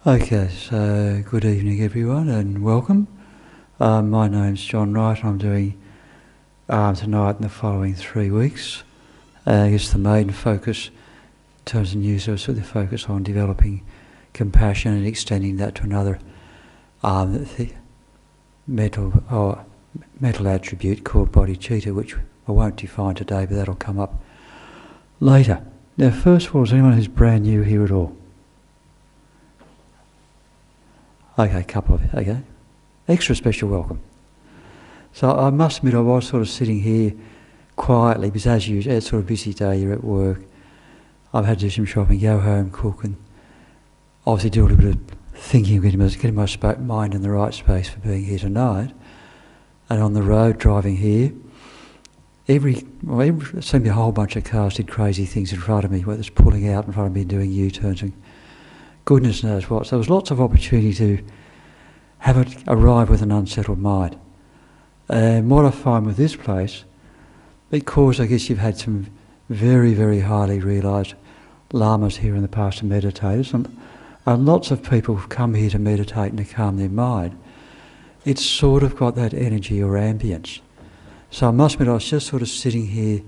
Okay, so good evening everyone and welcome. My name's John Wright. I'm doing tonight and the following 3 weeks. I guess the main focus in terms of new service with the focus on developing compassion and extending that to another mental attribute called bodhicitta, which I won't define today, but that'll come up later. Now first of all, is anyone who's brand new here at all? Okay, a couple of you, okay. Extra special welcome. So I must admit I was sort of sitting here quietly because as usual, it's sort of a busy day, you're at work. I've had to do some shopping, go home, cook and obviously do a little bit of thinking, getting my mind in the right space for being here tonight. And on the road, driving here, there seemed to be a whole bunch of cars did crazy things in front of me, whether it's pulling out in front of me and doing U-turns and goodness knows what. So there was lots of opportunity to arrive with an unsettled mind. And what I find with this place, because I guess you've had some very, very highly realised lamas here in the past and meditators, and lots of people have come here to meditate and to calm their mind, it's sort of got that energy or ambience. So I must admit I was just sort of sitting here,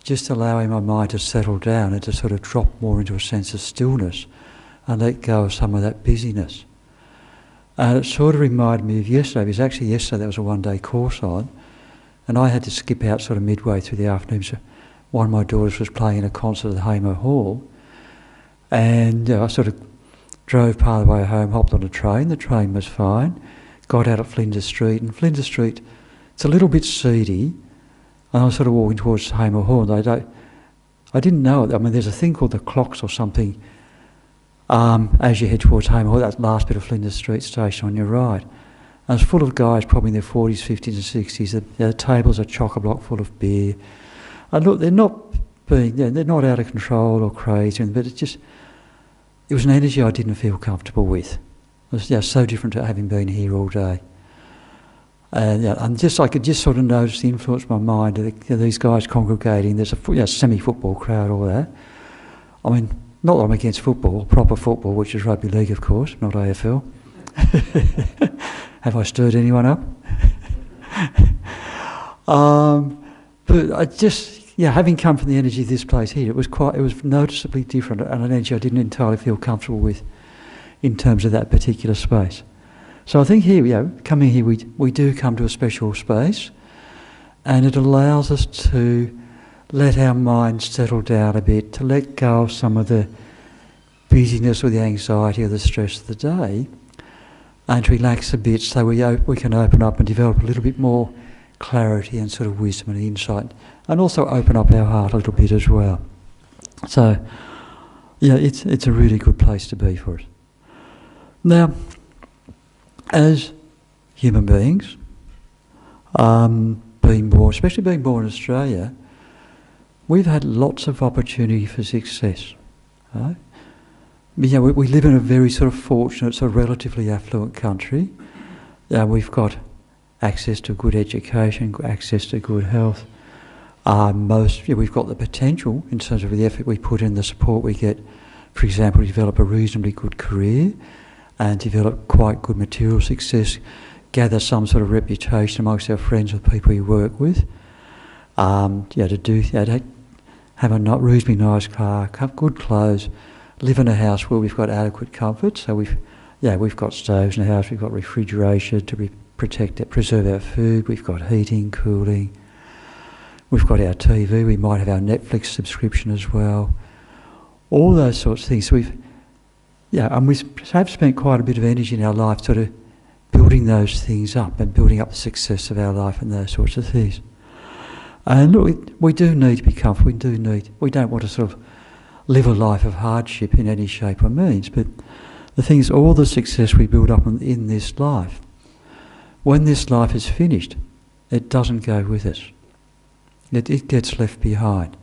just allowing my mind to settle down and to sort of drop more into a sense of stillness and let go of some of that busyness. And it sort of reminded me of yesterday, because actually yesterday there was a one-day course on, and I had to skip out sort of midway through the afternoon. So one of my daughters was playing in a concert at the Hamer Hall, and I sort of drove part of the way home, hopped on a train. The train was fine, got out at Flinders Street, and Flinders Street, it's a little bit seedy, and I was sort of walking towards Hamer Hall, and I didn't know it. I mean, there's a thing called the clocks or something, as you head towards Hamer Hall, that last bit of Flinders Street station on your right. And it's full of guys probably in their 40s, 50s and 60s. The tables are chock-a-block full of beer. And look, they're not out of control or crazy, but it was an energy I didn't feel comfortable with. It was so different to having been here all day. And I could just sort of notice the influence of my mind. These guys congregating, there's a semi-football crowd, all that. I mean, not that I'm against football, proper football, which is rugby league, of course, not AFL. Have I stirred anyone up? But I just, having come from the energy of this place here, it was noticeably different, and an energy I didn't entirely feel comfortable with in terms of that particular space. So I think here, coming here, we do come to a special space, and it allows us to let our minds settle down a bit, to let go of some of the busyness or the anxiety or the stress of the day, and to relax a bit so we can open up and develop a little bit more clarity and sort of wisdom and insight, and also open up our heart a little bit as well. So, it's a really good place to be for us. Now, as human beings, especially being born in Australia, we've had lots of opportunity for success. Right? We live in a very sort of fortunate, sort of relatively affluent country. We've got access to good education, access to good health. We've got the potential, in terms of the effort we put in, the support we get, for example, to develop a reasonably good career and develop quite good material success, gather some sort of reputation amongst our friends and people we work with. To have a reasonably nice car, have good clothes, live in a house where we've got adequate comfort. So we've got stoves in the house, we've got refrigeration to preserve our food, we've got heating, cooling, we've got our TV, we might have our Netflix subscription as well. All those sorts of things. So we have spent quite a bit of energy in our life sort of building those things up and building up the success of our life and those sorts of things. And look, we do need to be comfortable, we don't want to sort of live a life of hardship in any shape or means, but the thing is, all the success we build up in this life, when this life is finished, it doesn't go with us. It gets left behind.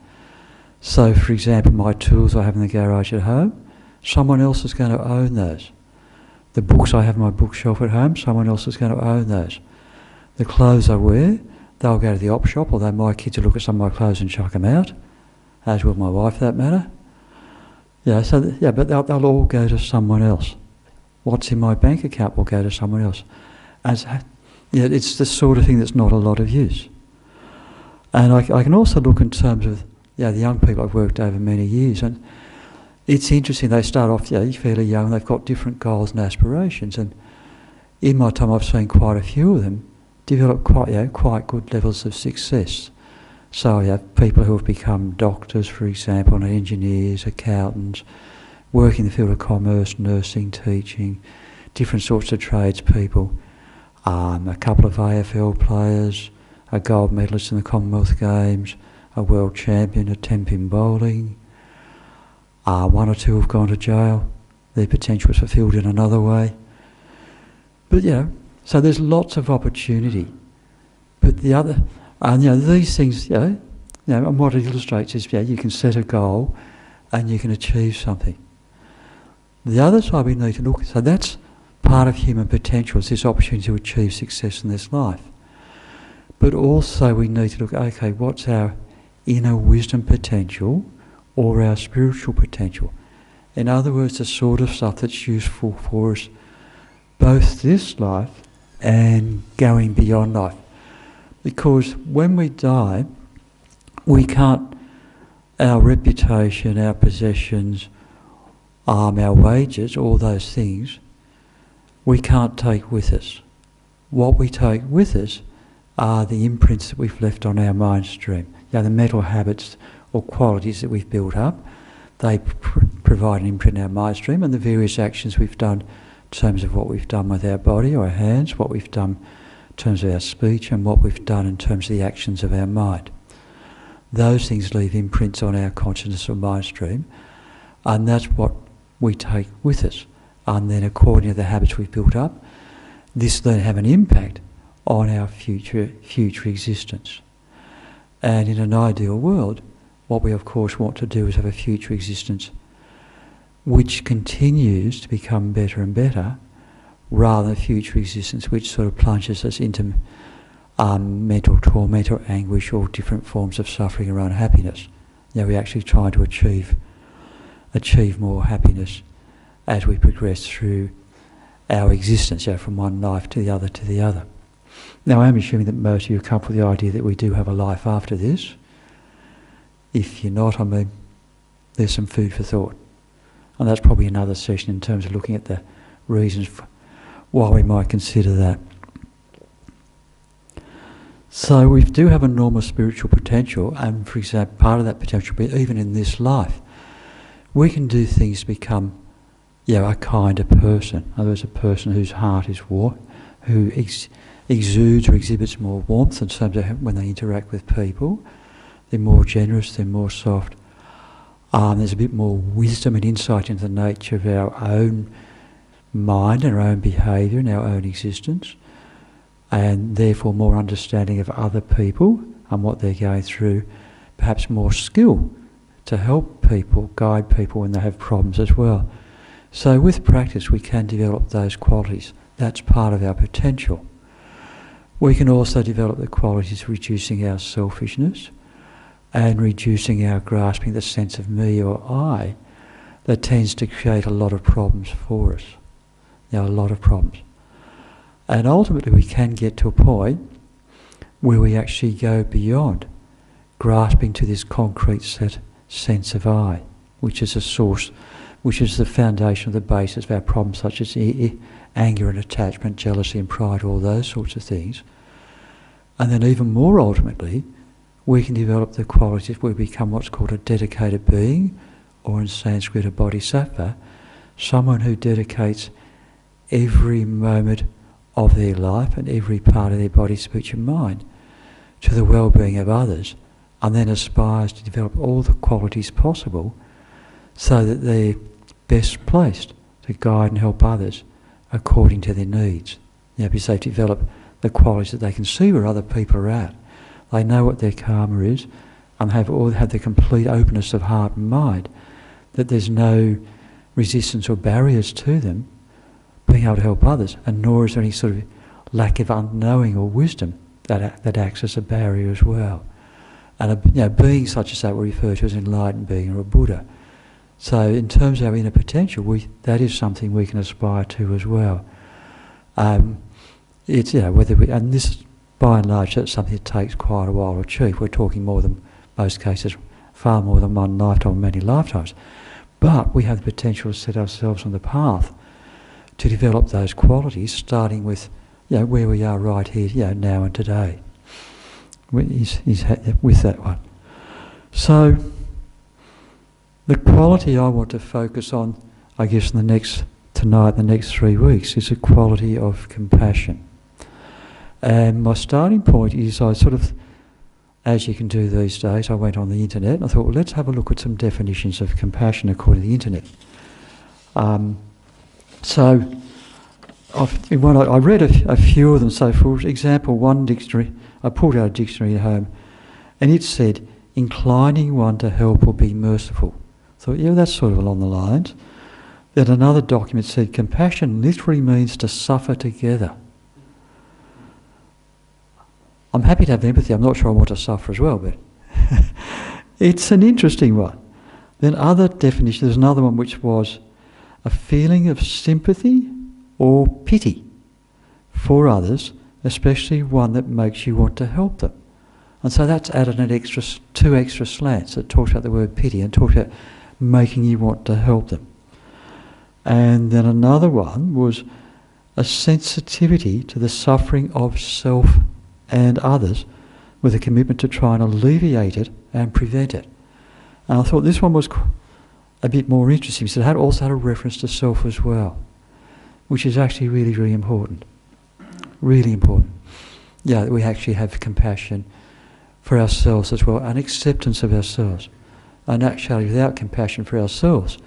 So, for example, my tools I have in the garage at home, someone else is going to own those. The books I have in my bookshelf at home, someone else is going to own those. The clothes I wear, they'll go to the op shop, although my kids will look at some of my clothes and chuck them out, as will my wife for that matter. But they'll all go to someone else. What's in my bank account will go to someone else. It's the sort of thing that's not a lot of use. And I can also look in terms of the young people I've worked over many years, and it's interesting. They start off fairly young. They've got different goals and aspirations, and in my time I've seen quite a few of them develop quite good levels of success. So you have people who have become doctors, for example, and engineers, accountants, work in the field of commerce, nursing, teaching, different sorts of tradespeople, a couple of AFL players, a gold medalist in the Commonwealth Games, a world champion at 10-pin bowling. One or two have gone to jail. Their potential is fulfilled in another way. But so there's lots of opportunity. But these things, and what it illustrates is, you can set a goal and you can achieve something. The other side we need to look at, so that's part of human potential, is this opportunity to achieve success in this life. But also we need to look at, okay, what's our inner wisdom potential or our spiritual potential? In other words, the sort of stuff that's useful for us both this life and going beyond life. Because when we die, we can't, our reputation, our possessions, our wages, all those things, we can't take with us. What we take with us are the imprints that we've left on our mind stream. The mental habits or qualities that we've built up, they provide an imprint in our mind stream, and the various actions we've done in terms of what we've done with our body or our hands, what we've done in terms of our speech, and what we've done in terms of the actions of our mind. Those things leave imprints on our consciousness or mind stream, and that's what we take with us. And then according to the habits we've built up, this then have an impact on our future existence. And in an ideal world, what we of course want to do is have a future existence which continues to become better and better, rather than a future existence which sort of plunges us into mental torment or anguish or different forms of suffering or unhappiness. We actually try to achieve more happiness as we progress through our existence, from one life to the other to the other. Now, I'm assuming that most of you come with the idea that we do have a life after this. If you're not, there's some food for thought. And that's probably another session in terms of looking at the reasons for why we might consider that. So we do have enormous spiritual potential, and for example, part of that potential, even in this life, we can do things to become a kinder person. In other words, a person whose heart is warm, who exudes or exhibits more warmth in terms of when they interact with people. They're more generous, they're more soft. There's a bit more wisdom and insight into the nature of our own mind and our own behaviour and our own existence, and therefore more understanding of other people and what they're going through, perhaps more skill to help people, guide people when they have problems as well. So with practice we can develop those qualities. That's part of our potential. We can also develop the qualities of reducing our selfishness and reducing our grasping the sense of me or I that tends to create a lot of problems for us. A lot of problems. And ultimately we can get to a point where we actually go beyond grasping to this concrete sense of I, which is a source, which is the foundation of the basis of our problems such as anger and attachment, jealousy and pride, all those sorts of things. And then even more ultimately, we can develop the qualities where we become what's called a dedicated being, or in Sanskrit a bodhisattva, someone who dedicates every moment of their life and every part of their body, speech and mind to the well-being of others, and then aspires to develop all the qualities possible so that they're best placed to guide and help others according to their needs. Because they've developed the qualities that they can see where other people are at. They know what their karma is, and have the complete openness of heart and mind, that there's no resistance or barriers to them being able to help others, and nor is there any sort of lack of unknowing or wisdom that acts as a barrier as well. And being such as that we refer to as an enlightened being or a Buddha. So in terms of our inner potential, that is something we can aspire to as well. It's, whether we, and this, by and large, that's something that takes quite a while to achieve. We're talking more than, most cases, far more than one lifetime, many lifetimes. But we have the potential to set ourselves on the path to develop those qualities, starting with, where we are right here, now and today. With that one. So, the quality I want to focus on, I guess, the next 3 weeks, is a quality of compassion. And my starting point is, I sort of, as you can do these days, I went on the internet and I thought, well, let's have a look at some definitions of compassion according to the internet. So, I read a few of them. So, for example, one dictionary, I pulled out a dictionary at home, and it said, inclining one to help or be merciful. So, that's sort of along the lines. Then another document said, compassion literally means to suffer together. I'm happy to have empathy. I'm not sure I want to suffer as well, but it's an interesting one. Then other definition, there's another one which was a feeling of sympathy or pity for others, especially one that makes you want to help them. And so that's added two extra slants that talks about the word pity and talks about making you want to help them. And then another one was a sensitivity to the suffering of self and others with a commitment to try and alleviate it and prevent it. And I thought this one was a bit more interesting because it also had a reference to self as well, which is actually really, really important. Really important. That we actually have compassion for ourselves as well, and acceptance of ourselves. And actually, without compassion for ourselves,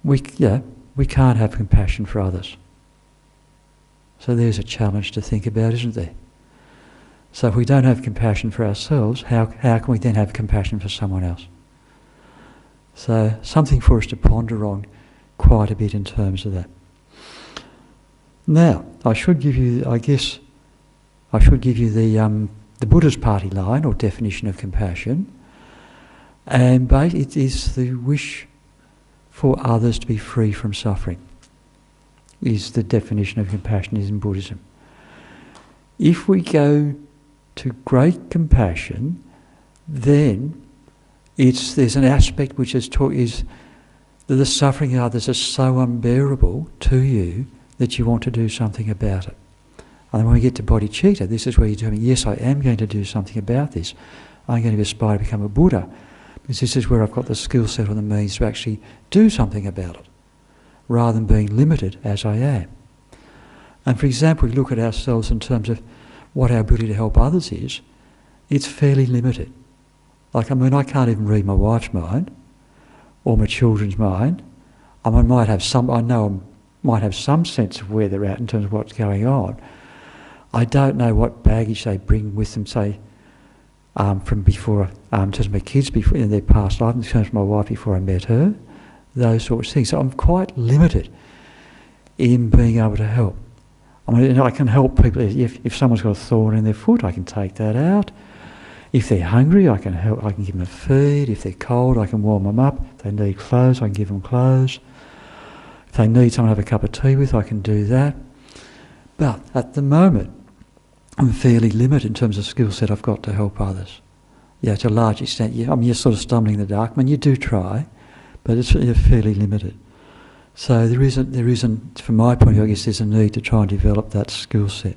we can't have compassion for others. So there's a challenge to think about, isn't there? So if we don't have compassion for ourselves, how can we then have compassion for someone else? So something for us to ponder on quite a bit in terms of that. Now, I should give you the Buddhist party line or definition of compassion, and it is the wish for others to be free from suffering. Is the definition of compassion in Buddhism. If we go to great compassion, then there's an aspect which is that the suffering of others is so unbearable to you that you want to do something about it. And when we get to bodhicitta, this is where you're doing, yes, I am going to do something about this. I'm going to aspire to become a Buddha, because this is where I've got the skill set or the means to actually do something about it, rather than being limited as I am. And for example, we look at ourselves in terms of what our ability to help others is, it's fairly limited. I can't even read my wife's mind, or my children's mind. I might have some sense of where they're at in terms of what's going on. I don't know what baggage they bring with them, say, from before, in terms of my kids before in their past life, in terms of my wife before I met her, those sorts of things. So I'm quite limited in being able to help. I can help people. If someone's got a thorn in their foot, I can take that out. If they're hungry, I can help. I can give them a feed. If they're cold, I can warm them up. If they need clothes, I can give them clothes. If they need someone to have a cup of tea with, I can do that. But at the moment, I'm fairly limited in terms of skill set I've got to help others. To a large extent, you're sort of stumbling in the dark. You do try, but it's fairly limited. So there isn't, from my point of view, I guess there's a need to try and develop that skill set.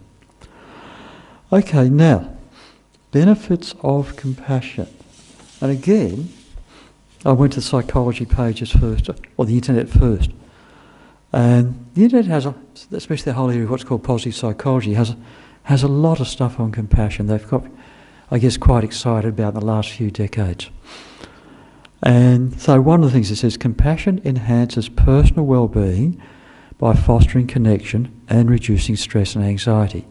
Okay, now, benefits of compassion. And again, I went to the psychology pages first, or the internet first. And the internet has, especially the whole area of what's called positive psychology, has a lot of stuff on compassion. They've got, I guess, quite excited about in the last few decades. And so one of the things it says, compassion enhances personal well-being by fostering connection and reducing stress and anxiety.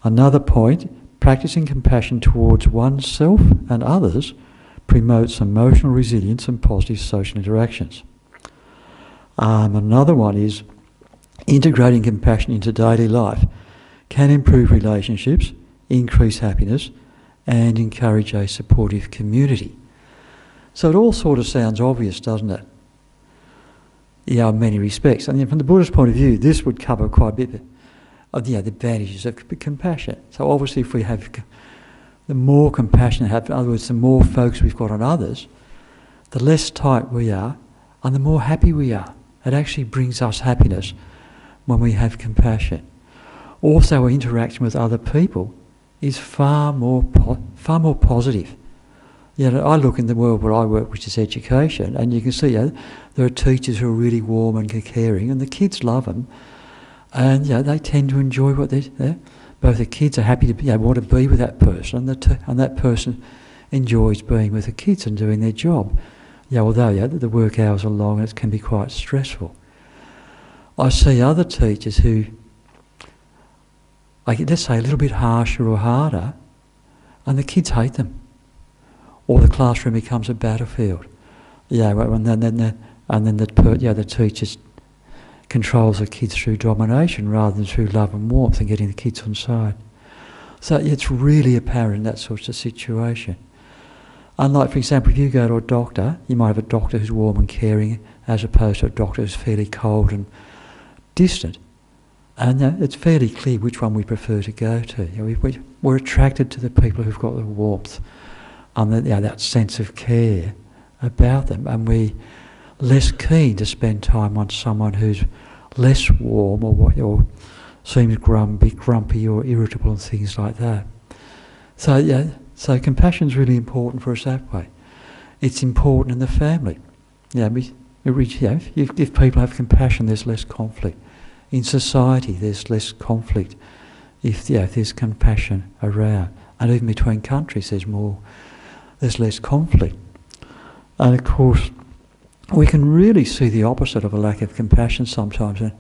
Another point, practicing compassion towards oneself and others promotes emotional resilience and positive social interactions. Another one is integrating compassion into daily life can improve relationships, increase happiness, and encourage a supportive community. So it all sort of sounds obvious, doesn't it? In many respects. And from the Buddhist point of view, this would cover quite a bit of the advantages of compassion. So obviously if we have, the more compassion we have, in other words, the more focus we've got on others, the less tight we are and the more happy we are. It actually brings us happiness when we have compassion. Also, our interaction with other people is far more positive. I look in the world where I work, which is education, and you can see there are teachers who are really warm and caring, and the kids love them, and they tend to enjoy what they're. Both the kids are happy to want to be with that person, and that person enjoys being with the kids and doing their job. Although the work hours are long and it can be quite stressful. I see other teachers who, let's say, a little bit harsher or harder, and the kids hate them. Or the classroom becomes a battlefield. And then the teacher controls the kids through domination rather than through love and warmth and getting the kids on side. So it's really apparent in that sort of situation. Unlike, for example, if you go to a doctor, you might have a doctor who's warm and caring as opposed to a doctor who's fairly cold and distant. And it's fairly clear which one we prefer to go to. We're attracted to the people who've got the warmth and that sense of care about them, and we're less keen to spend time on someone who's less warm or seems grumpy or irritable and things like that. So compassion's really important for us that way. It's important in the family. If people have compassion, there's less conflict. In society, there's less conflict if there's compassion around. And even between countries, there's less conflict. And of course, we can really see the opposite of a lack of compassion sometimes. And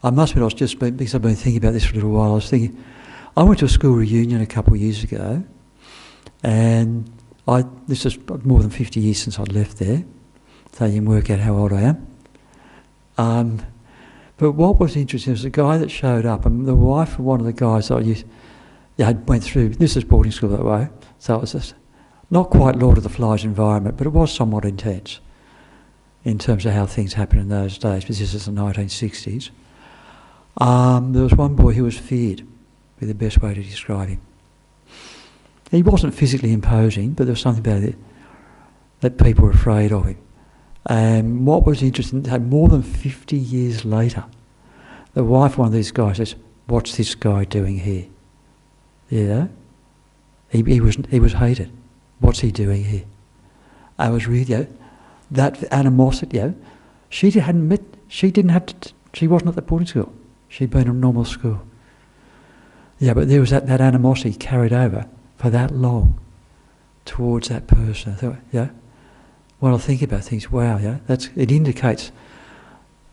I must admit, because I've been thinking about this for a little while, I went to a school reunion a couple of years ago, and this is more than 50 years since I'd left there, so you can work out how old I am. But what was interesting was the guy that showed up, and the wife of one of the guys that I went through, this is boarding school that way, so it was just not quite Lord of the Flies environment, but it was somewhat intense in terms of how things happened in those days, because this is the 1960s. There was one boy who was feared, would be the best way to describe him. He wasn't physically imposing, but there was something about it that people were afraid of him. And what was interesting, more than 50 years later, the wife of one of these guys says, "What's this guy doing here?" He was hated. What's he doing here? I was really, that animosity, she wasn't at the boarding school. She'd been in a normal school. But there was that animosity carried over for that long towards that person. I thought, when I think about things, wow, it indicates,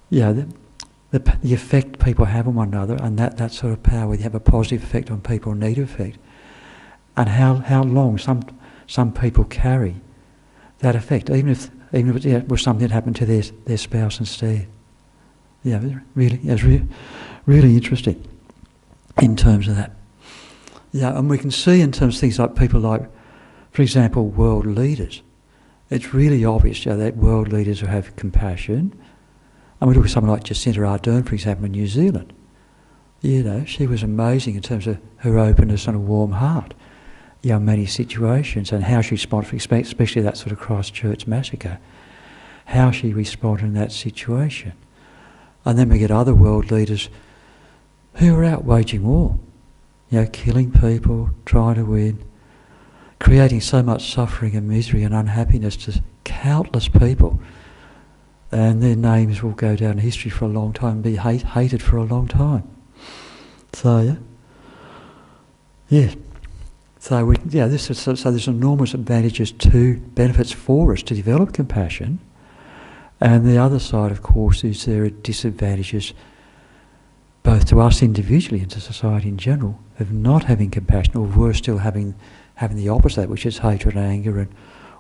the effect people have on one another, and that sort of power, where you have a positive effect on people, a negative effect, and how long some people carry that effect, even if it was something that happened to their spouse instead. It's really interesting in terms of that. And we can see in terms of things like people like, for example, world leaders. It's really obvious that world leaders who have compassion, and we look at someone like Jacinda Ardern, for example, in New Zealand. She was amazing in terms of her openness and a warm heart. Many situations, and how she responded, especially that sort of Christchurch massacre, how she responded in that situation. And then we get other world leaders who are out waging war, killing people, trying to win, creating so much suffering and misery and unhappiness to countless people. And their names will go down in history for a long time and be hated for a long time. So, So there's enormous benefits for us to develop compassion, and the other side, of course, is there are disadvantages both to us individually and to society in general of not having compassion, or worse still having the opposite, which is hatred, anger, and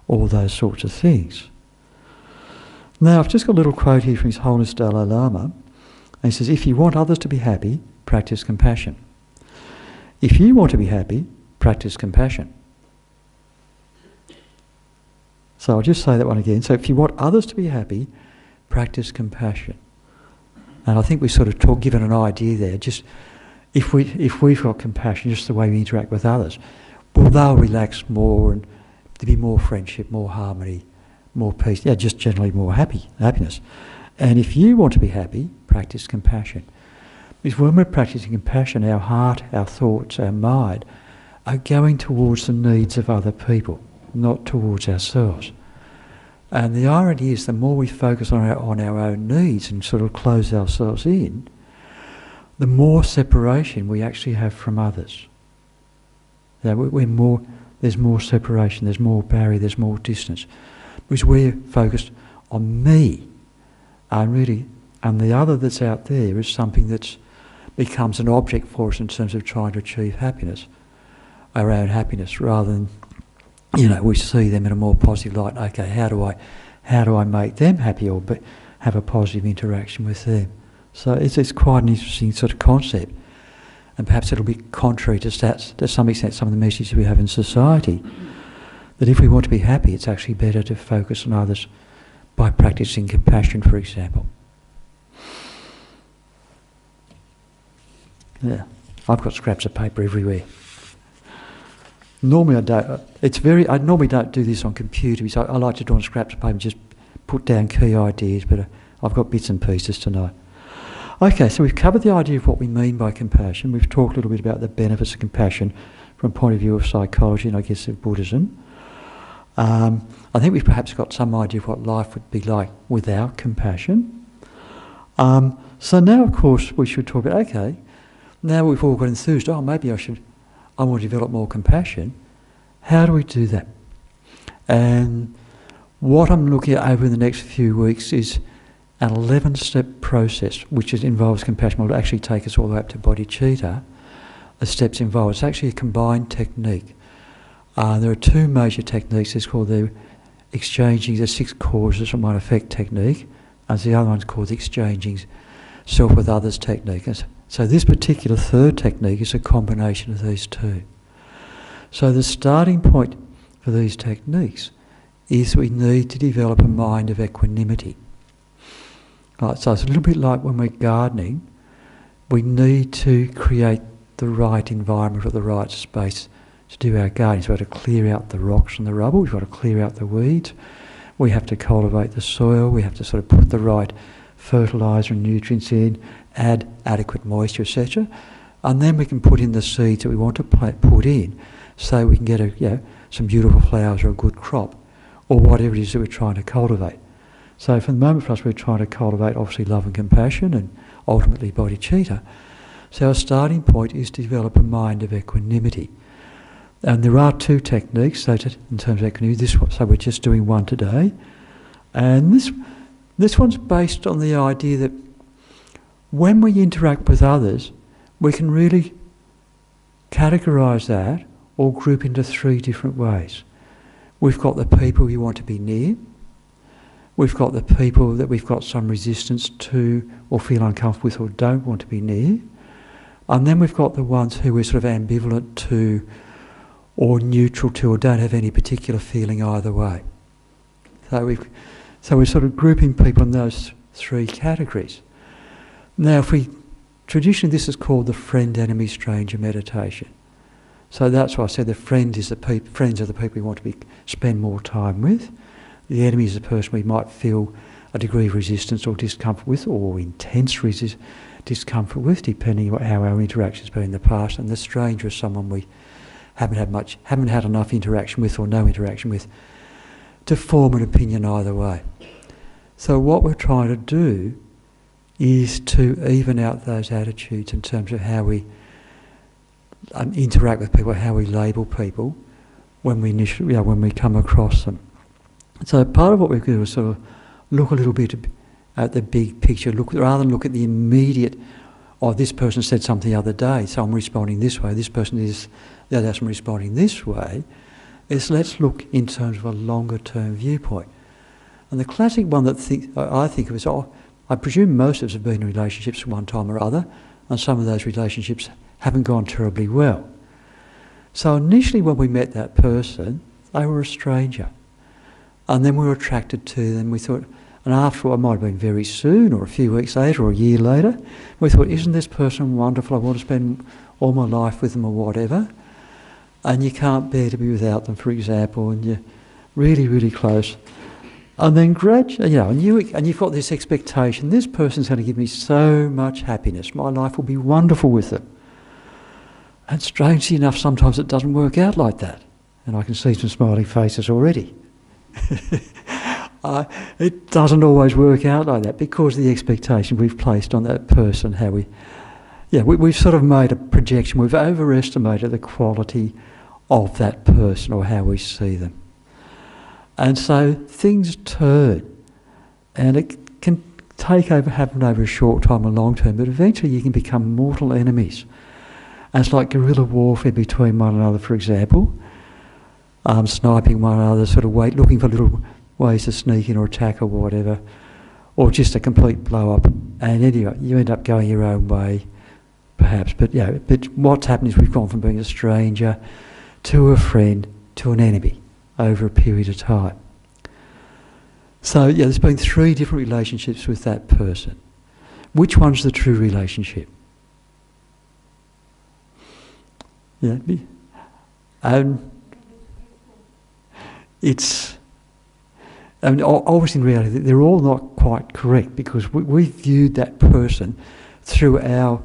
all those sorts of things. Now, I've just got a little quote here from His Holiness Dalai Lama, and he says, "If you want others to be happy, practice compassion. If you want to be happy, practice compassion." So I'll just say that one again. So if you want others to be happy, practice compassion. And I think we sort of given an idea there. Just if we've got compassion, just the way we interact with others, well, they'll relax more and there'll be more friendship, more harmony, more peace. Yeah, just generally more happiness. And if you want to be happy, practice compassion. Because when we're practicing compassion, our heart, our thoughts, our mind are going towards the needs of other people, not towards ourselves. And the irony is, the more we focus on our own needs and sort of close ourselves in, the more separation we actually have from others. There's more separation, there's more barrier, there's more distance. Because we're focused on me. And the other that's out there is something that becomes an object for us in terms of trying to achieve happiness, our own happiness, rather than, we see them in a more positive light. Okay, how do I make them happy or have a positive interaction with them? So it's quite an interesting sort of concept, and perhaps it'll be contrary to some extent some of the messages we have in society, that if we want to be happy, it's actually better to focus on others by practicing compassion, for example. Yeah, I've got scraps of paper everywhere. Normally I normally don't do this on computer, because I like to do on scraps of paper and just put down key ideas, but I've got bits and pieces tonight. Okay, so we've covered the idea of what we mean by compassion. We've talked a little bit about the benefits of compassion from a point of view of psychology and I guess of Buddhism. I think we've perhaps got some idea of what life would be like without compassion. So now, of course, we should talk about, okay, now we've all got enthused, maybe I want to develop more compassion. How do we do that? And what I'm looking at over the next few weeks is an 11-step process which involves compassion. Will actually take us all the way up to bodhicitta. The steps involved. It's actually a combined technique. There are two major techniques. It's called the exchanging the 6 causes from one effect technique, and the other one's called the exchanging self with others technique. So this particular third technique is a combination of these two. So the starting point for these techniques is we need to develop a mind of equanimity. Right, so it's a little bit like when we're gardening. We need to create the right environment or the right space to do our gardening. So we've got to clear out the rocks and the rubble, we've got to clear out the weeds, we have to cultivate the soil, we have to sort of put the right fertiliser and nutrients in, add adequate moisture, etc. And then we can put in the seeds that we want to put in, so we can get some beautiful flowers or a good crop, or whatever it is that we're trying to cultivate. So for the moment for us, we're trying to cultivate obviously love and compassion and ultimately bodhicitta. So our starting point is to develop a mind of equanimity. And there are 2 techniques in terms of equanimity. So we're just doing one today. And this one's based on the idea that when we interact with others, we can really categorise that or group into 3 different ways. We've got the people we want to be near. We've got the people that we've got some resistance to or feel uncomfortable with or don't want to be near. And then we've got the ones who we're sort of ambivalent to or neutral to or don't have any particular feeling either way. So we're sort of grouping people in those 3 categories. Now, traditionally this is called the friend, enemy, stranger meditation. So that's why I said the friends are the people we want to spend more time with. The enemy is the person we might feel a degree of resistance or discomfort with, or intense discomfort with, depending on how our interactions have been in the past. And the stranger is someone we haven't had enough interaction with or no interaction with to form an opinion either way. So what we're trying to do is to even out those attitudes in terms of how we interact with people, how we label people when we come across them. So part of what we do is sort of look a little bit at the big picture, rather than look at the immediate, this person said something the other day, so I'm responding this way, this person is the other person responding this way, is let's look in terms of a longer term viewpoint. And the classic one that I think of is, I presume most of us have been in relationships at one time or other, and some of those relationships haven't gone terribly well. So initially when we met that person, they were a stranger. And then we were attracted to them. We thought, and after all, it might have been very soon or a few weeks later or a year later, we thought, isn't this person wonderful? I want to spend all my life with them or whatever. And you can't bear to be without them, for example, and you're really, really close. And then gradually, and you've got this expectation, this person's going to give me so much happiness. My life will be wonderful with them. And strangely enough, sometimes it doesn't work out like that. And I can see some smiling faces already. It doesn't always work out like that because of the expectation we've placed on that person. We've sort of made a projection. We've overestimated the quality of that person or how we see them. And so things turn, and it can happen over a short time or long term, but eventually you can become mortal enemies. And it's like guerrilla warfare between one another, for example, sniping one another, sort of looking for little ways to sneak in or attack or whatever, or just a complete blow-up. And anyway, you end up going your own way, perhaps. But what's happened is we've gone from being a stranger to a friend to an enemy over a period of time. So there's been 3 different relationships with that person. Which one's the true relationship? Obviously in reality they're all not quite correct because we viewed that person through our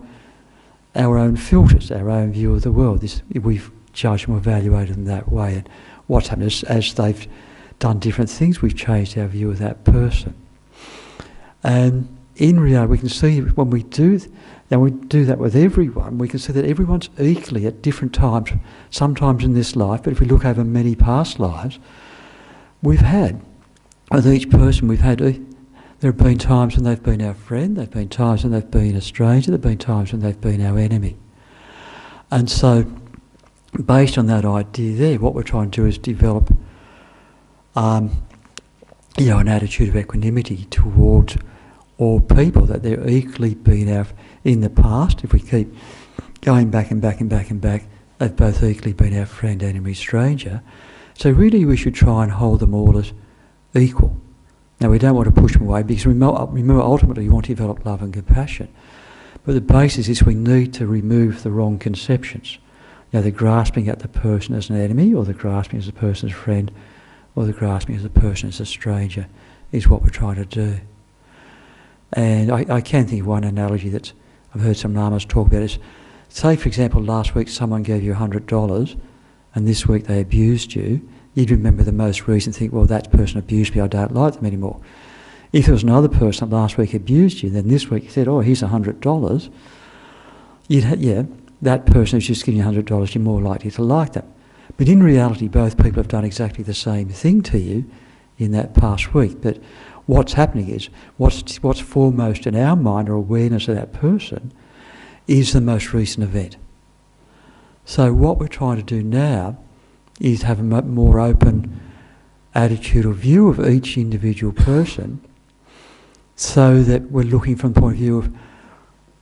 own filters, our own view of the world. We've judged and evaluated them that way, and what's happened is as they've done different things, we've changed our view of that person. And in reality, we can see when we do that with everyone, we can see that everyone's equally at different times, sometimes in this life, but if we look over many past lives, with each person, there have been times when they've been our friend, there have been times when they've been a stranger, there have been times when they've been our enemy. And so, based on that idea there, what we're trying to do is develop an attitude of equanimity towards all people, that they're equally been in the past. If we keep going back and back and back and back, they've both equally been our friend, enemy, stranger. So really we should try and hold them all as equal. Now we don't want to push them away because remember ultimately we want to develop love and compassion. But the basis is we need to remove the wrong conceptions. The grasping at the person as an enemy, or the grasping as a person as a friend, or the grasping as a person as a stranger is what we're trying to do. And I can think of one analogy that I've heard some lamas talk about is, say for example last week someone gave you $100 and this week they abused you, you'd remember the most recent thing, well that person abused me, I don't like them anymore. If there was another person that last week abused you, then this week you said, oh here's $100, that person who's just giving you $100, you're more likely to like them. But in reality, both people have done exactly the same thing to you in that past week. But what's happening is, what's foremost in our mind or awareness of that person is the most recent event. So what we're trying to do now is have a more open attitude or view of each individual person, so that we're looking from the point of view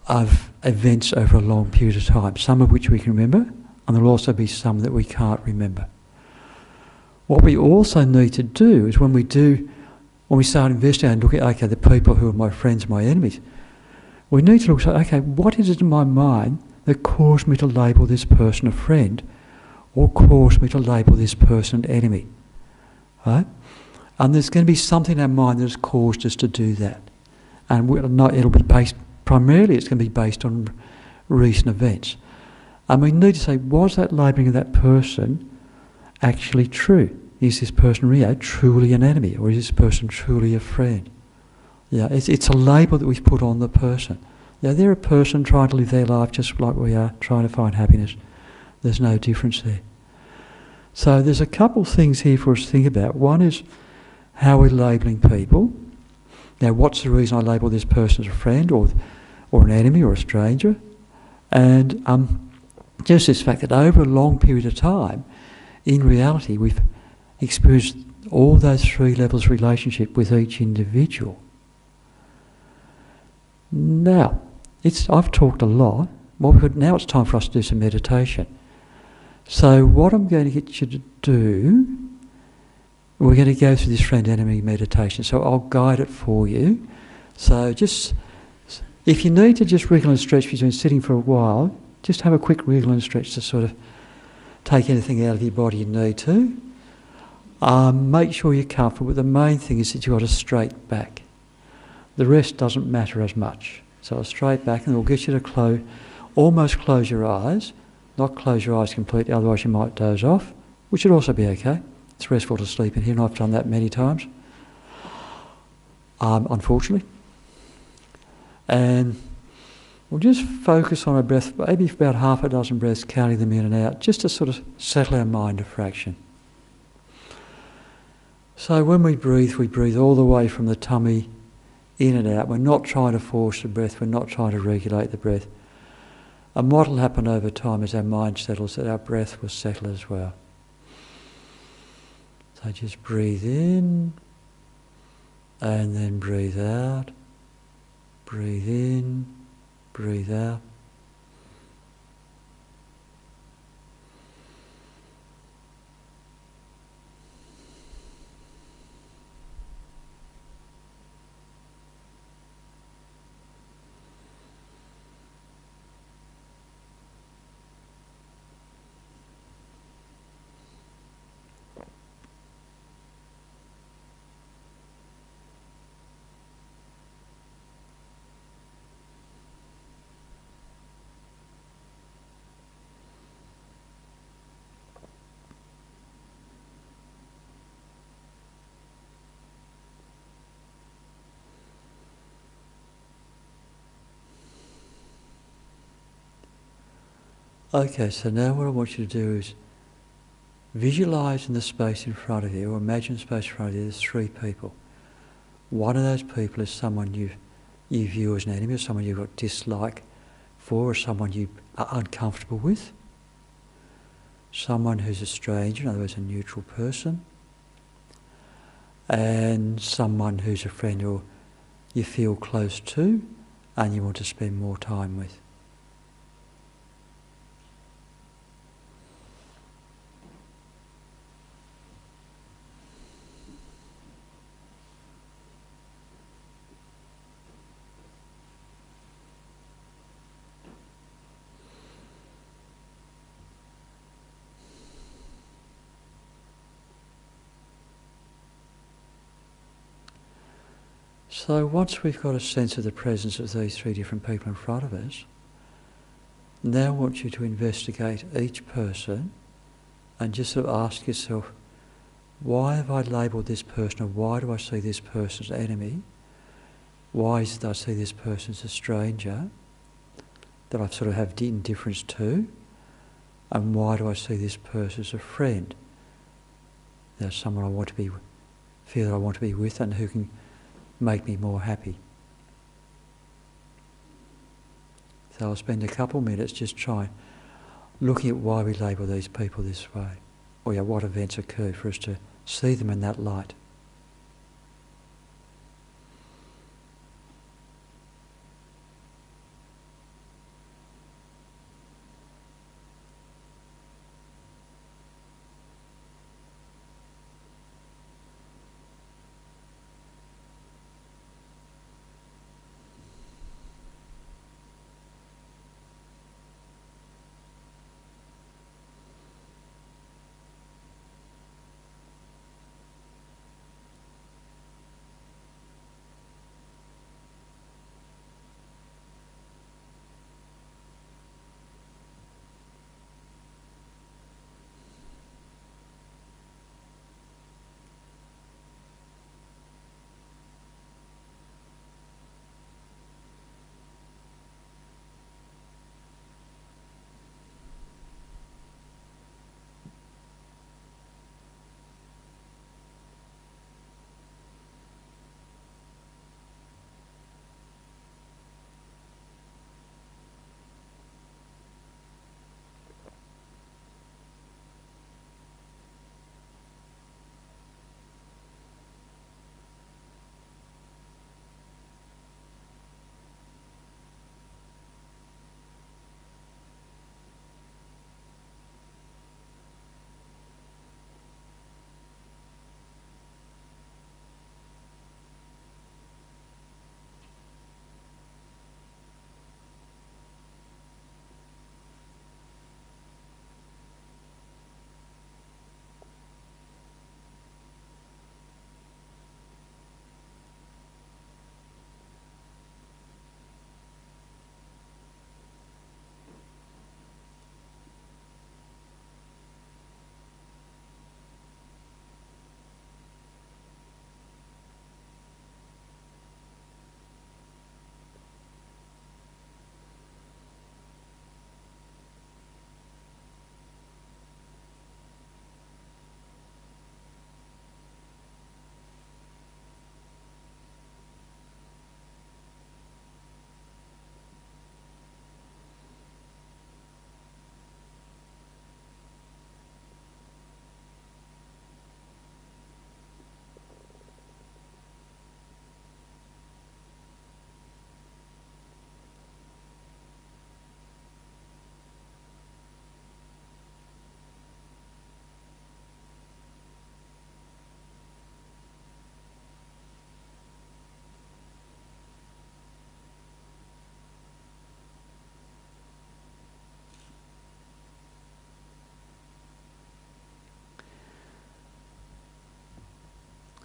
of events over a long period of time, some of which we can remember, and there'll also be some that we can't remember. What we also need to do is when we start investigating and look at, the people who are my friends, my enemies, we need to look at, what is it in my mind that caused me to label this person a friend or caused me to label this person an enemy? Right? And there's going to be something in our mind that has caused us to do that. And it'll be primarily it's going to be based on recent events. And we need to say, was that labelling of that person actually true? Is this person truly an enemy, or is this person truly a friend? It's a label that we've put on the person. They're a person trying to live their life just like we are, trying to find happiness. There's no difference there. So there's a couple of things here for us to think about. One is how we're labelling people. Now, what's the reason I label this person as a friend or an enemy or a stranger? And just this fact that over a long period of time, in reality, we've experienced all those 3 levels of relationship with each individual. Now, I've talked a lot. Now it's time for us to do some meditation. So what I'm going to get you to do we're going to go through this friend-enemy meditation, so I'll guide it for you. So just, if you need to just wriggle and stretch between sitting for a while, just have a quick wriggle and stretch to sort of take anything out of your body you need to. Make sure you're comfortable, but the main thing is that you've got a straight back. The rest doesn't matter as much. So a straight back, and it'll get you to almost close your eyes, not close your eyes completely, otherwise you might doze off, which would also be okay. It's restful to sleep in here, and I've done that many times, unfortunately. And we'll just focus on a breath, maybe for about half a dozen breaths, counting them in and out, just to sort of settle our mind a fraction. So when we breathe all the way from the tummy in and out. We're not trying to force the breath, we're not trying to regulate the breath. And what will happen over time as our mind settles, that our breath will settle as well. So just breathe in and then breathe out. Breathe in, breathe out. Okay, so now what I want you to do is visualise in the space in front of you, or imagine the space in front of you, there's three people. One of those people is someone you view as an enemy, or someone you've got dislike for, or someone you are uncomfortable with. Someone who's a stranger, in other words a neutral person. And someone who's a friend or you feel close to and you want to spend more time with. So once we've got a sense of the presence of these three different people in front of us, now I want you to investigate each person and just sort of ask yourself, why have I labelled this person, or why do I see this person as an enemy? Why is it that I see this person as a stranger that I sort of have indifference to? And why do I see this person as a friend? That's someone I want to be, feel that I want to be with and who can make me more happy. So I'll spend a couple minutes just trying, looking at why we label these people this way, or what events occurred for us to see them in that light.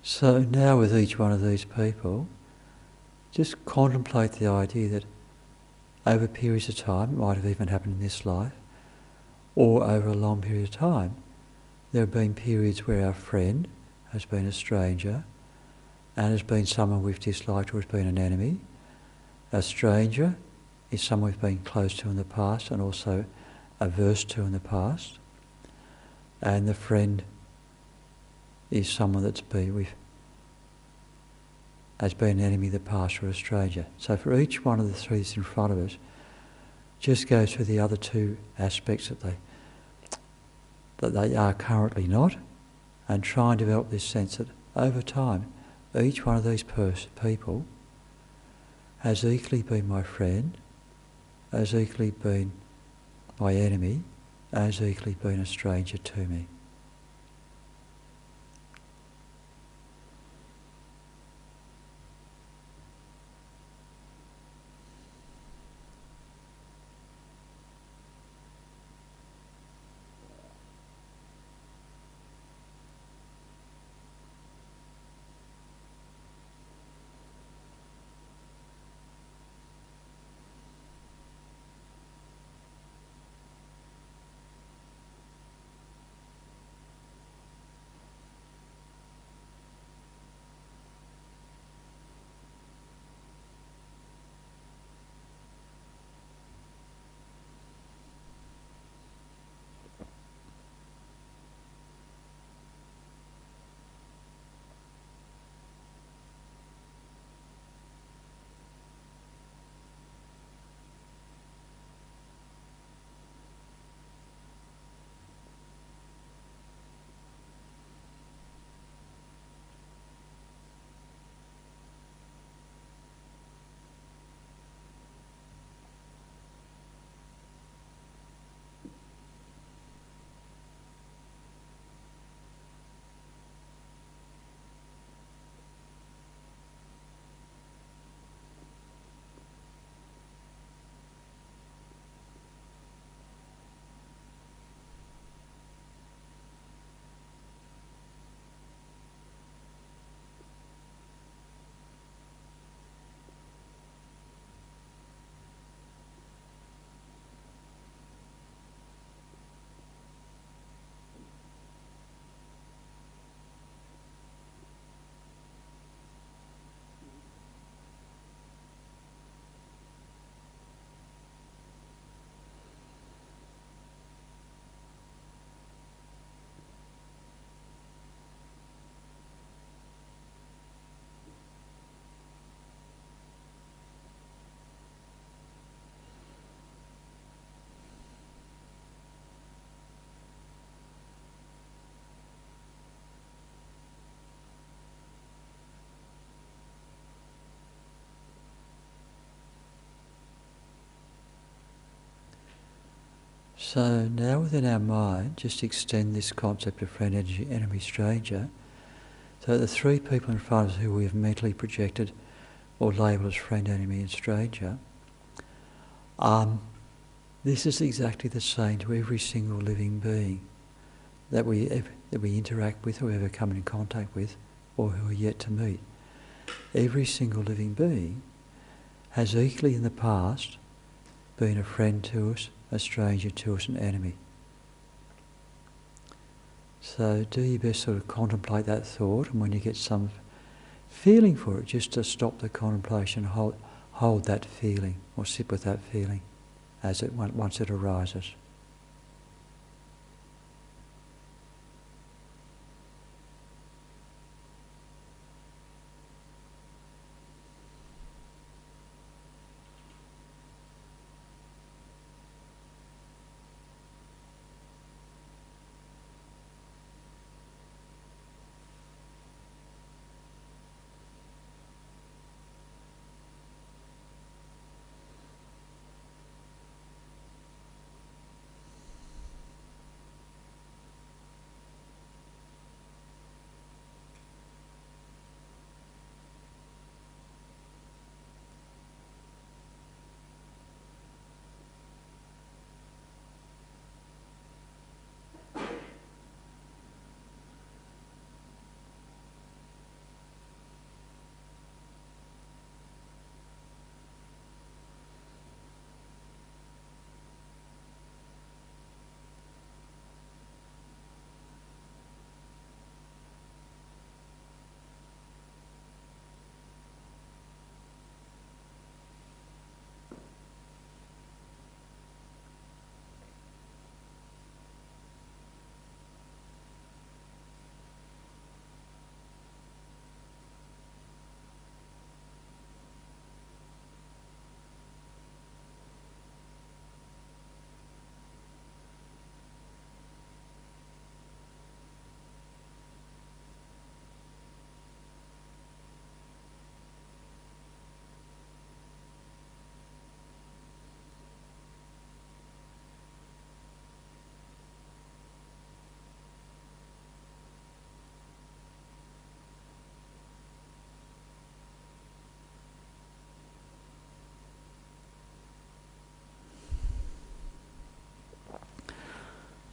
So now with each one of these people, just contemplate the idea that over periods of time, it might have even happened in this life, or over a long period of time, there have been periods where our friend has been a stranger and has been someone we've disliked or has been an enemy. A stranger is someone we've been close to in the past and also averse to in the past. And the friend is someone has been an enemy in the past or a stranger. So for each one of the three that's in front of us, just go through the other two aspects that they are currently not, and try and develop this sense that over time, each one of these people has equally been my friend, has equally been my enemy, has equally been a stranger to me. So now within our mind, just extend this concept of friend, enemy, stranger. So the three people in front of us who we have mentally projected or labelled as friend, enemy and stranger, this is exactly the same to every single living being that we interact with or ever come in contact with or who are yet to meet. Every single living being has equally in the past been a friend to us, a stranger to us, an enemy. So do your best sort of contemplate that thought, and when you get some feeling for it, just to stop the contemplation, hold that feeling or sit with that feeling as it once it arises.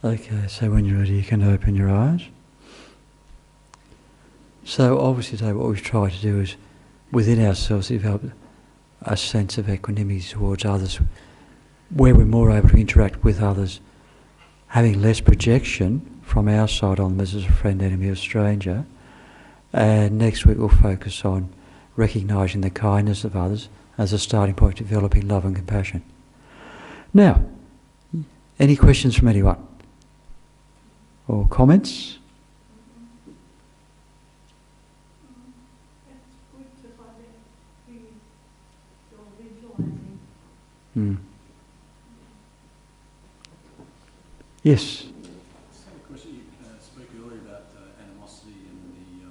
Okay, so when you're ready you can open your eyes. So obviously today what we've tried to do is, within ourselves, develop a sense of equanimity towards others, where we're more able to interact with others, having less projection from our side on them as a friend, enemy or stranger. And next week we'll focus on recognising the kindness of others as a starting point to developing love and compassion. Now, any questions from anyone? Or comments? Yes. Question, you spoke earlier about animosity and the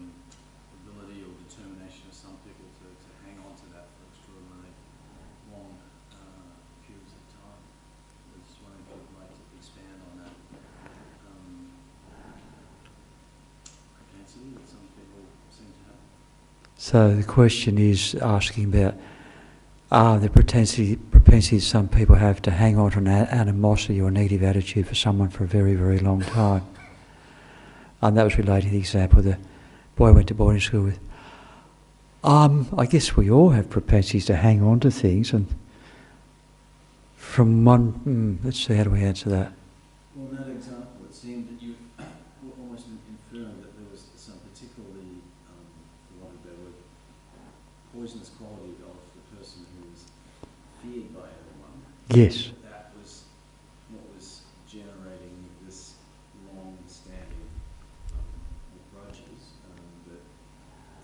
ability or determination of some people to hang on to that for extraordinarily long periods of time. I was just wondering if you'd like to expand on that propensity that some people seem to have. So the question is asking about the propensity some people have to hang on to an animosity or negative attitude for someone for a very, very long time. And that was related to the example the boy I went to boarding school with. I guess we all have propensities to hang on to things, and from one, let's see, how do we answer that? Well, in that example, it seemed that you were almost inferring that there was some particularly, for want of a better word, poisonous quality of the person who was feared by everyone. Yes. That was what was generating this long-standing grudges. But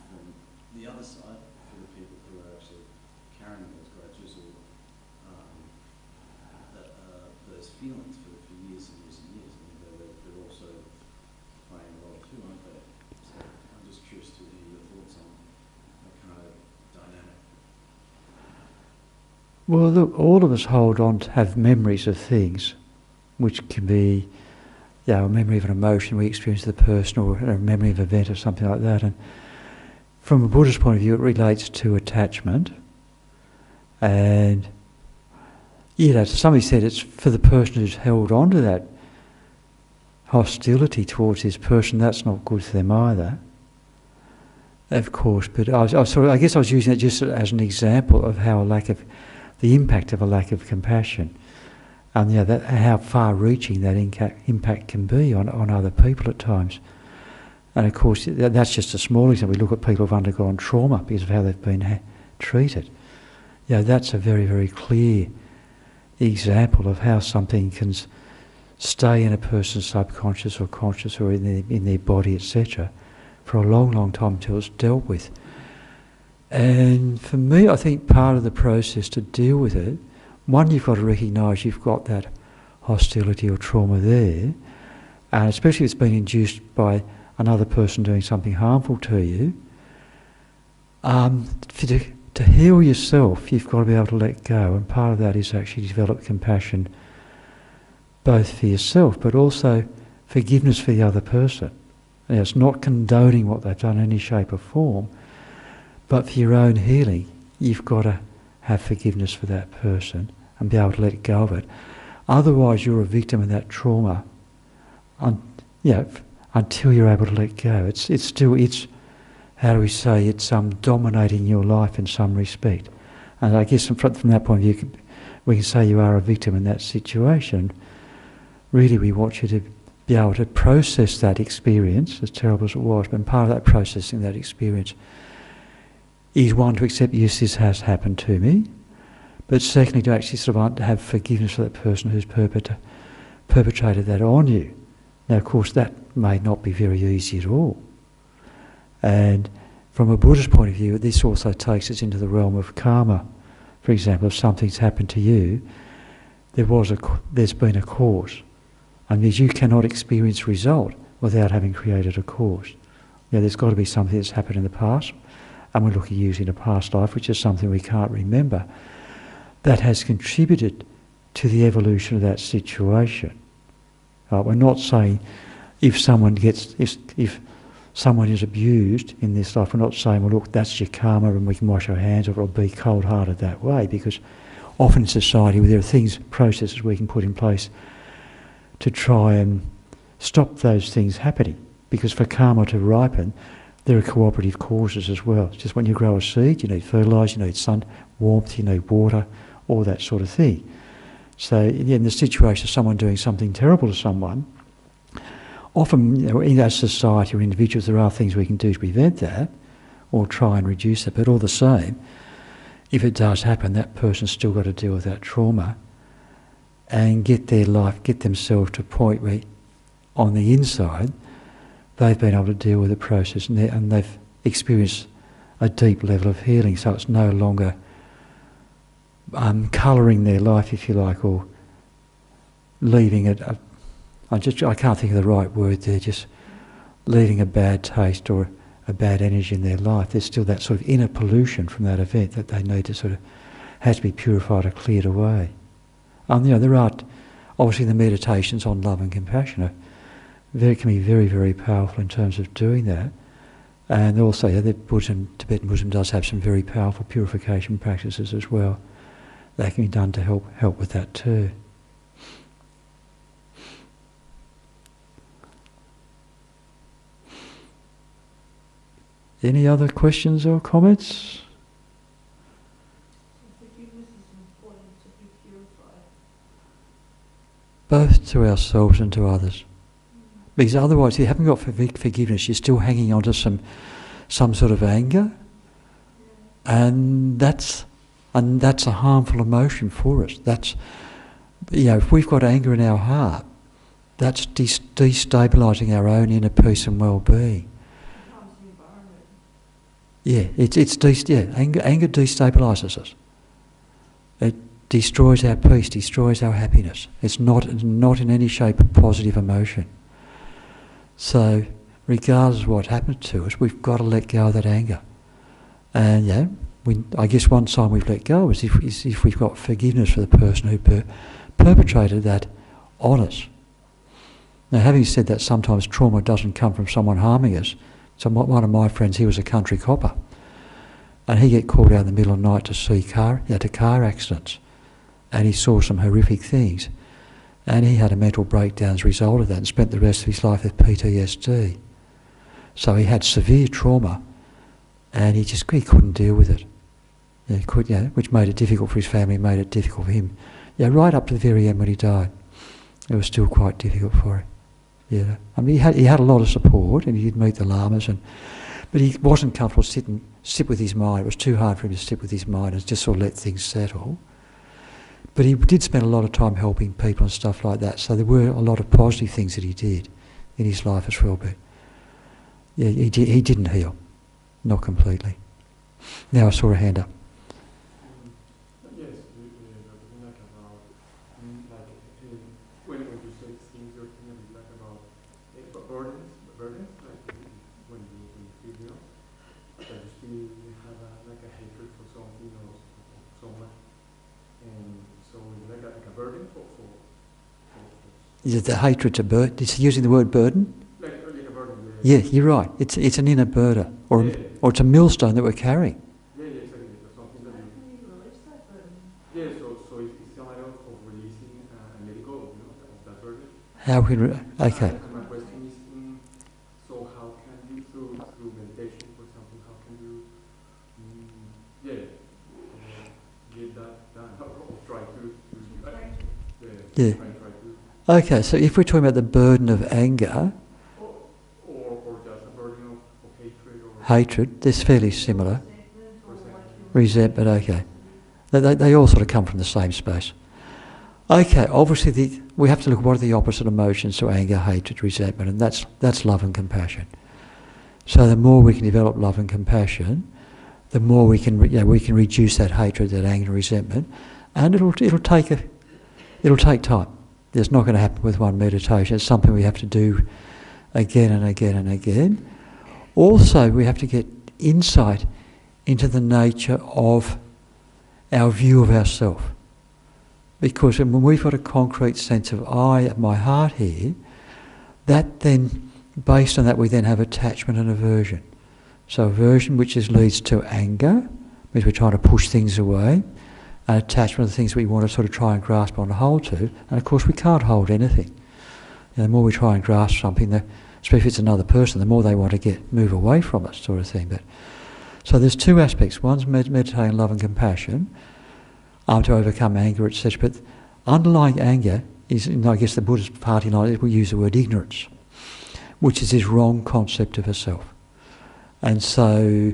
from the other side, for the people who are actually carrying those grudges or those feelings for years and years and years, they're also playing a role too, aren't they? So I'm just curious to hear your thoughts on that kind of dynamic. Well, look, all of us hold on to have memories of things, which can be, a memory of an emotion we experience with a person, or a memory of an event or something like that. And from a Buddhist point of view, it relates to attachment. And, to some extent, it's for the person who's held on to that hostility towards this person. That's not good for them either, of course. But I guess I was using it just as an example of how the impact of a lack of compassion, and how far-reaching that impact can be on other people at times. And of course, that's just a small example. We look at people who've undergone trauma because of how they've been treated. That's a very, very clear example of how something can stay in a person's subconscious or conscious or in their body, etc., for a long, long time until it's dealt with. And for me, I think part of the process to deal with it, one, you've got to recognise you've got that hostility or trauma there, and especially if it's been induced by another person doing something harmful to you. To heal yourself, you've got to be able to let go, and part of that is actually develop compassion both for yourself but also forgiveness for the other person. And it's not condoning what they've done in any shape or form, but for your own healing, you've got to have forgiveness for that person and be able to let go of it. Otherwise, you're a victim of that trauma until you're able to let go. It's how do we say, it's dominating your life in some respect. And I guess from that point of view, we can say you are a victim in that situation. Really, we want you to be able to process that experience, as terrible as it was, but part of that processing that experience is, one, to accept, yes, this has happened to me, but secondly, to actually sort of have forgiveness for that person who's perpetrated that on you. Now, of course, that may not be very easy at all. And from a Buddhist point of view, this also takes us into the realm of karma. For example, if something's happened to you, there's been a cause. And you cannot experience result without having created a cause. There's got to be something that's happened in the past, and we're looking using a past life, which is something we can't remember, that has contributed to the evolution of that situation. We're not saying if someone is abused in this life, we're not saying, well, look, that's your karma and we can wash our hands of it or be cold-hearted that way, because often in society there are processes we can put in place to try and stop those things happening. Because for karma to ripen, there are cooperative causes as well. It's just when you grow a seed, you need fertiliser, you need sun, warmth, you need water, all that sort of thing. So in the situation of someone doing something terrible to someone, often, you know, in our society or individuals, there are things we can do to prevent that or try and reduce it. But all the same, if it does happen, that person's still got to deal with that trauma and get their life, get themselves to a point where on the inside they've been able to deal with the process and they've experienced a deep level of healing, so it's no longer colouring their life, if you like, or leaving it, I can't think of the right word there, just leaving a bad taste or a bad energy in their life. There's still that sort of inner pollution from that event that they need to sort of, has to be purified or cleared away. You know, there are, obviously the meditations on love and compassion can be very, very powerful in terms of doing that. And also, yeah, Tibetan Buddhism does have some very powerful purification practices as well. That can be done to help with that too. Any other questions or comments? Forgiveness is important to be purified. Both to ourselves and to others. Because otherwise, if you haven't got forgiveness, you're still hanging on to some sort of anger, and that's a harmful emotion for us. That's, you know, if we've got anger in our heart, that's destabilising our own inner peace and well-being. Yeah, anger destabilises us. It destroys our peace, destroys our happiness. It's not in any shape a positive emotion. So, regardless of what happens to us, we've got to let go of that anger. And yeah, I guess one sign we've let go is if we've got forgiveness for the person who perpetrated that on us. Now, having said that, sometimes trauma doesn't come from someone harming us. So one of my friends, he was a country copper, and he get called out in the middle of the night to see car accidents, and he saw some horrific things, and he had a mental breakdown as a result of that and spent the rest of his life with PTSD. So he had severe trauma, and he couldn't deal with it. Which made it difficult for his family, made it difficult for him. Yeah, right up to the very end when he died, it was still quite difficult for him. Yeah, I mean, he had a lot of support, and he did meet the lamas, but he wasn't comfortable sit with his mind. It was too hard for him to sit with his mind and just sort of let things settle. But he did spend a lot of time helping people and stuff like that. So there were a lot of positive things that he did in his life as well. But yeah, he didn't heal, not completely. Now I saw a hand up. Is it the hatred to burden? Is he using the word burden? Like a burden, yeah, you're right. It's an inner burden, or it's a millstone that we're carrying. Yeah, exactly. That's something that you release that burden? Yeah, so it's a matter of releasing and letting go, of that burden. How can okay. And my question is, so how can you, through meditation, for example, how can you, get that done, or try to yeah. Okay, so if we're talking about the burden of anger, or just a burden of hatred, or hatred, they're fairly similar. Resentment, okay. They all sort of come from the same space. Okay, obviously we have to look at what are the opposite emotions to anger, hatred, resentment, and that's love and compassion. So the more we can develop love and compassion, the more we can reduce that hatred, that anger, resentment, and it'll take time. It's not going to happen with one meditation. It's something we have to do again and again and again. Also, we have to get insight into the nature of our view of ourself. Because when we've got a concrete sense of I at my heart here, that then, based on that, we then have attachment and aversion. So aversion, which leads to anger, means we're trying to push things away. And attachment are the things we want to sort of try and grasp on and hold to. And of course we can't hold anything. The more we try and grasp something, especially if it's another person, the more they want to move away from it, sort of thing. But so there's two aspects. One's meditating love and compassion, to overcome anger, etc. But underlying anger is, I guess the Buddhist party line, we use the word ignorance, which is this wrong concept of a self. And so,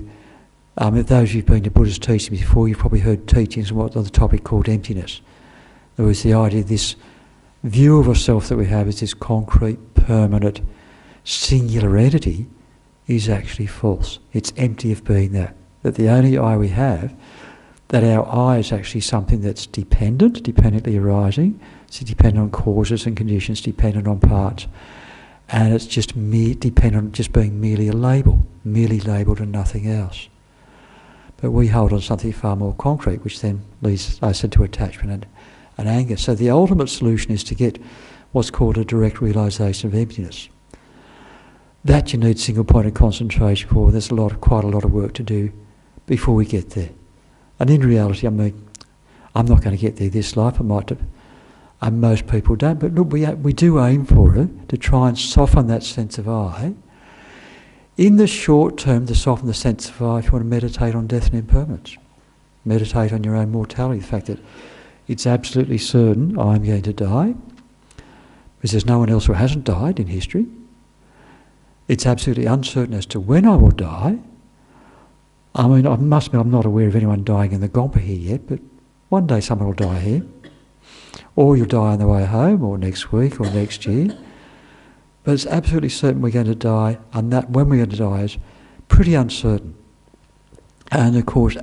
if those of you who've been to Buddhist teachings before, you've probably heard teachings on the topic called emptiness. There was the idea of this view of a self that we have as this concrete, permanent, singular entity is actually false. It's empty of being that. That the only I we have, that our I is actually something that's dependently arising, it's dependent on causes and conditions, dependent on parts, and it's just dependent on just being merely a label, merely labelled and nothing else. But we hold on something far more concrete, which then leads, I said, to attachment and anger. So the ultimate solution is to get what's called a direct realisation of emptiness. That you need single point of concentration for. There's quite a lot of work to do before we get there. And in reality, I mean, I'm not going to get there this life. I might have, and most people don't. But look, we do aim for it, to try and soften that sense of I. In the short term, to soften the sense of I, if you want to meditate on death and impermanence. Meditate on your own mortality, the fact that it's absolutely certain I'm going to die, because there's no one else who hasn't died in history. It's absolutely uncertain as to when I will die. I mean, I must admit I'm not aware of anyone dying in the Gompa here yet, but one day someone will die here. Or you'll die on the way home, or next week, or next year. But it's absolutely certain we're going to die, and that when we're going to die is pretty uncertain. And of course,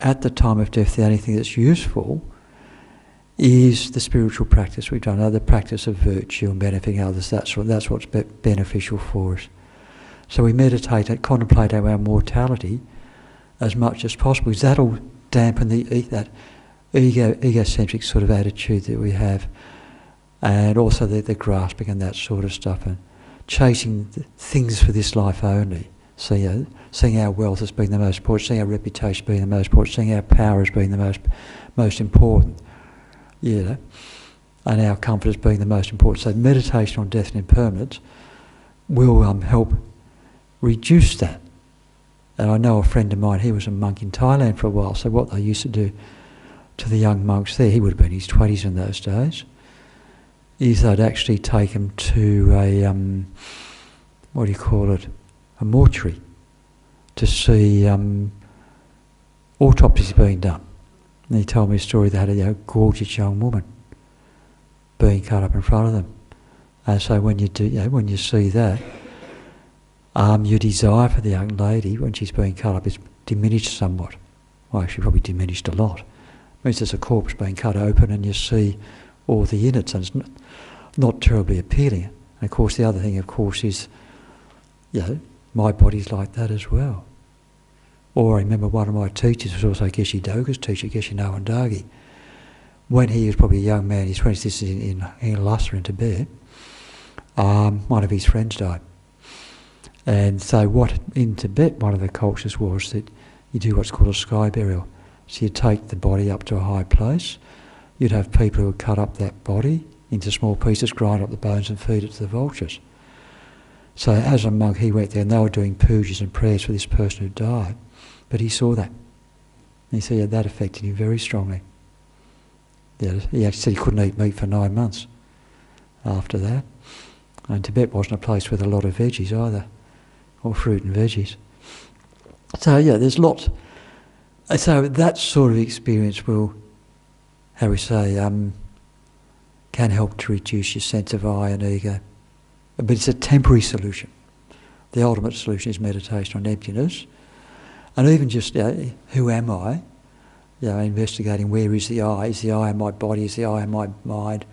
at the time of death, the only thing that's useful is the spiritual practice we've done, the practice of virtue and benefiting others. That's what's beneficial for us. So we meditate and contemplate our mortality as much as possible, because that'll dampen that egocentric sort of attitude that we have, and also the grasping and that sort of stuff, and chasing things for this life only. So, seeing our wealth as being the most important, seeing our reputation being the most important, seeing our power as being the most important, and our comfort as being the most important. So meditation on death and impermanence will help reduce that. And I know a friend of mine, he was a monk in Thailand for a while, so what they used to do to the young monks there, he would have been in his 20s in those days, is they'd actually take him to a mortuary, to see autopsies being done. And he told me a story, they had a gorgeous young woman being cut up in front of them. And so when you see that, your desire for the young lady when she's being cut up is diminished somewhat. Well, actually probably diminished a lot. It means there's a corpse being cut open and you see all the innards, and it's not terribly appealing. And of course the other thing, of course, is, my body's like that as well. Or I remember one of my teachers was also Geshe Doga's teacher, Geshe Nawandagi. When he was probably a young man, his friends, this is in Lhasa in Tibet, one of his friends died. And so what in Tibet, one of the cultures was that you do what's called a sky burial. So you take the body up to a high place, you'd have people who would cut up that body into small pieces, grind up the bones and feed it to the vultures. So as a monk he went there and they were doing pujas and prayers for this person who died. But he saw that. And he said that affected him very strongly. He actually said he couldn't eat meat for 9 months after that. And Tibet wasn't a place with a lot of veggies either, or fruit and veggies. So there's lots. So that sort of experience will, can help to reduce your sense of I and ego. But it's a temporary solution. The ultimate solution is meditation on emptiness. And even just, who am I? Investigating where is the I? Is the I in my body? Is the I in my mind?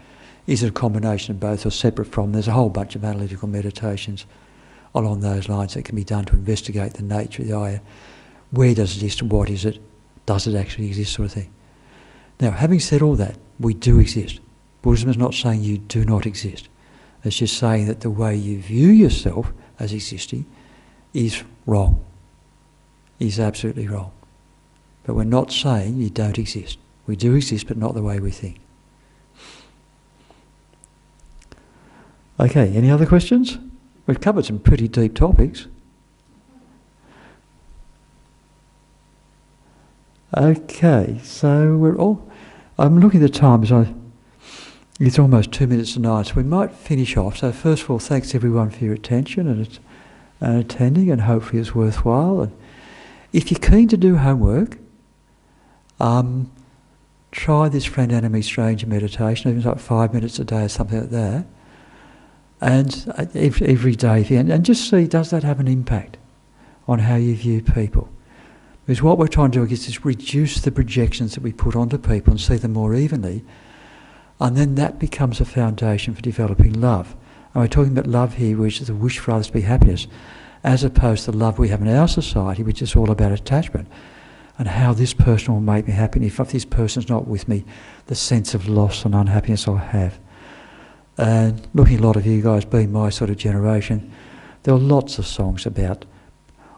Is it a combination of both or separate from? There's a whole bunch of analytical meditations along those lines that can be done to investigate the nature of the I. Where does it exist and what is it? Does it actually exist, sort of thing? Now, having said all that, we do exist. Buddhism is not saying you do not exist. It's just saying that the way you view yourself as existing is wrong. Is absolutely wrong. But we're not saying you don't exist. We do exist, but not the way we think. Okay, any other questions? We've covered some pretty deep topics. Okay, so I'm looking at the time it's almost 2 minutes to 9, so we might finish off. So first of all, thanks everyone for your attention and attending, and hopefully it's worthwhile. And if you're keen to do homework, try this friend enemy stranger meditation, even like 5 minutes a day or something like that. And every day, and just see, does that have an impact on how you view people? Because what we're trying to do is reduce the projections that we put onto people and see them more evenly, and then that becomes a foundation for developing love. And we're talking about love here, which is the wish for others to be happiness, as opposed to the love we have in our society, which is all about attachment and how this person will make me happy. And if this person's not with me, the sense of loss and unhappiness I'll have. And looking at a lot of you guys being my sort of generation, there are lots of songs about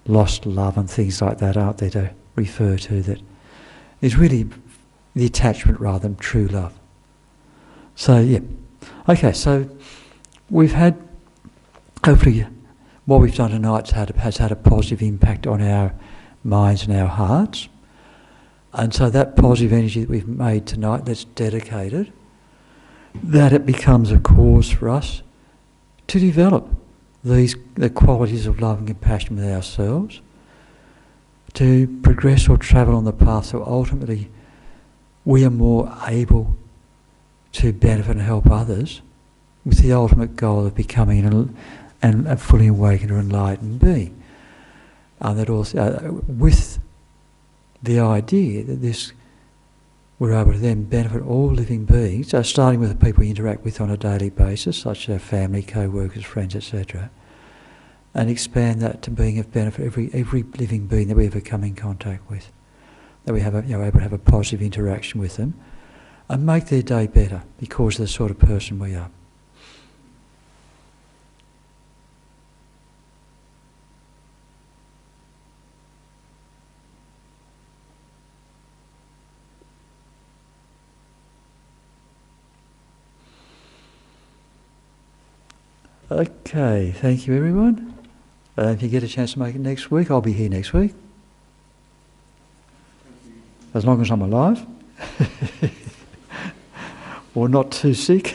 lost love and things like that out there to refer to that is really the attachment rather than true love. So yeah. Okay, so we've had, hopefully what we've done tonight has had a positive impact on our minds and our hearts. And so that positive energy that we've made tonight, that's dedicated, that it becomes a cause for us to develop the qualities of love and compassion with ourselves, to progress or travel on the path so ultimately we are more able to benefit and help others with the ultimate goal of becoming a fully awakened or enlightened being. And that also, with the idea that we're able to then benefit all living beings, so starting with the people we interact with on a daily basis, such as our family, co-workers, friends, etc., and expand that to being of benefit every living being that we ever come in contact with, that we have able to have a positive interaction with them, and make their day better because of the sort of person we are. Okay, thank you everyone. If you get a chance to make it next week, I'll be here next week. As long as I'm alive. Or not too sick.